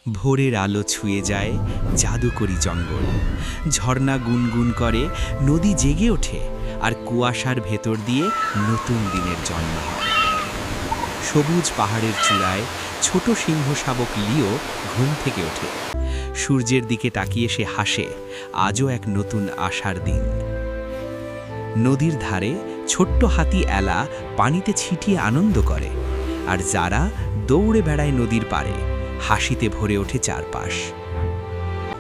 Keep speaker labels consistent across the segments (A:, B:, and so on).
A: ভোরের আলো ছুঁয়ে যায় জাদুকরি জঙ্গল। ঝর্ণা গুনগুন করে, নদী জেগে ওঠে, আর কুয়াশার ভেতর দিয়ে নতুন দিনের জন্ম হয়। সবুজ পাহাড়ের চূড়ায় ছোট সিংহ শাবক লিও ঘুম থেকে ওঠে। সূর্যের দিকে তাকিয়ে সে হাসে, আজও এক নতুন আশার দিন। নদীর ধারে ছোট্ট হাতি এলা পানিতে ছিটিয়ে আনন্দ করে, আর যারা দৌড়ে বেড়ায় নদীর পাড়ে, হাসিতে ভরে ওঠে চারপাশ।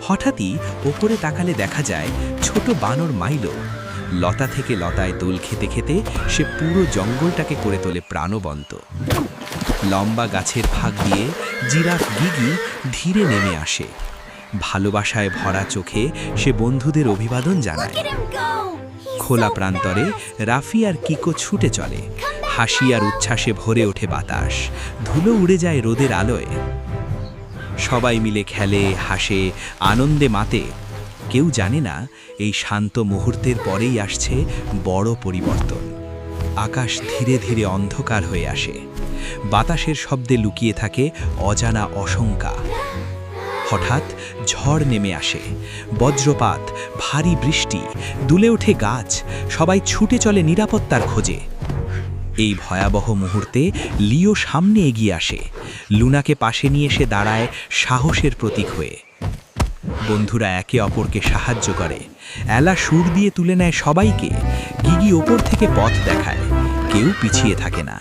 A: হঠাৎই ওপরে তাকালে দেখা যায় ছোট বানর মাইলো। লতা থেকে লতায় দোল খেতে খেতে সে পুরো জঙ্গলটাকে করে তোলে প্রাণবন্ত। লম্বা গাছের ফাঁক দিয়ে জিরাফ গিগি ধীরে নেমে আসে। ভালোবাসায় ভরা চোখে সে বন্ধুদের অভিবাদন জানায়। খোলা প্রান্তরে রাফি আর কিকো ছুটে চলে। হাসি আর উচ্ছ্বাসে ভরে ওঠে বাতাস, ধুলো উড়ে যায় রোদের আলোয়। সবাই মিলে খেলে, হাসে, আনন্দে মাতে। কেউ জানে না এই শান্ত মুহূর্তের পরেই আসছে বড় পরিবর্তন। আকাশ ধীরে ধীরে অন্ধকার হয়ে আসে। বাতাসের শব্দে লুকিয়ে থাকে অজানা আশঙ্কা। হঠাৎ ঝড় নেমে আসে, বজ্রপাত, ভারী বৃষ্টি, দুলে ওঠে গাছ। সবাই ছুটে চলে নিরাপত্তার খোঁজে। এই ভয়াবহ মুহূর্তে লিও সামনে এগিয়ে আসে। লুনাকে পাশে নিয়ে সে দাঁড়ায় সাহসের প্রতীক হয়ে। বন্ধুরা একে অপরকে সাহায্য করে। এলা সুর দিয়ে তুলে নেয় সবাইকে। গিগি ওপর থেকে পথ দেখায়। কেউ পিছিয়ে থাকে না।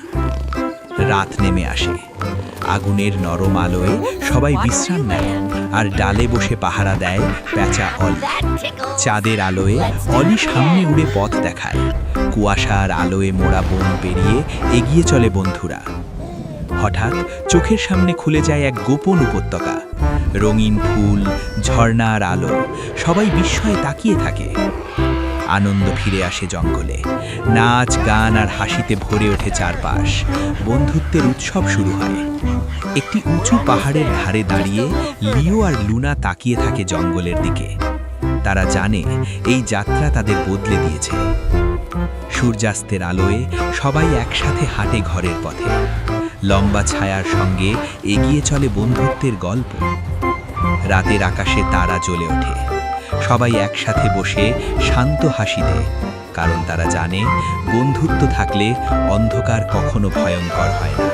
A: রাত নেমে আসে। আগুনের নরম আলোয় সবাই বিশ্রাম নেয়, আর ডালে বসে পাহারা দেয় প্যাঁচা অলি। চাঁদের আলোয় অলি সামনে উড়ে পথ দেখায়। কুয়াশার আলোয় মোড়া বন পেরিয়ে এগিয়ে চলে বন্ধুরা। হঠাৎ চোখের সামনে খুলে যায় এক গোপন উপত্যকা। রঙিন ফুল, ঝর্ণা আর আলো, সবাই বিস্ময়ে তাকিয়ে থাকে। আনন্দ ফিরে আসে জঙ্গলে। নাচ, গান আর হাসিতে ভরে ওঠে চারপাশ। বন্ধুত্বের উৎসব শুরু হয়। একটি উঁচু পাহাড়ের ধারে দাঁড়িয়ে লিও আর লুনা তাকিয়ে থাকে জঙ্গলের দিকে। তারা জানে এই যাত্রা তাদের বদলে দিয়েছে। সূর্যাস্তের আলোয় সবাই একসাথে হাঁটে ঘরের পথে। লম্বা ছায়ার সঙ্গে এগিয়ে চলে বন্ধুত্বের গল্প। রাতের আকাশে তারা জ্বলে ওঠে। সবাই একসাথে বসে শান্ত হাসি দেয়, কারণ তারা জানে বন্ধুত্ব থাকলে অন্ধকার কখনো ভয়ঙ্কর হয় না।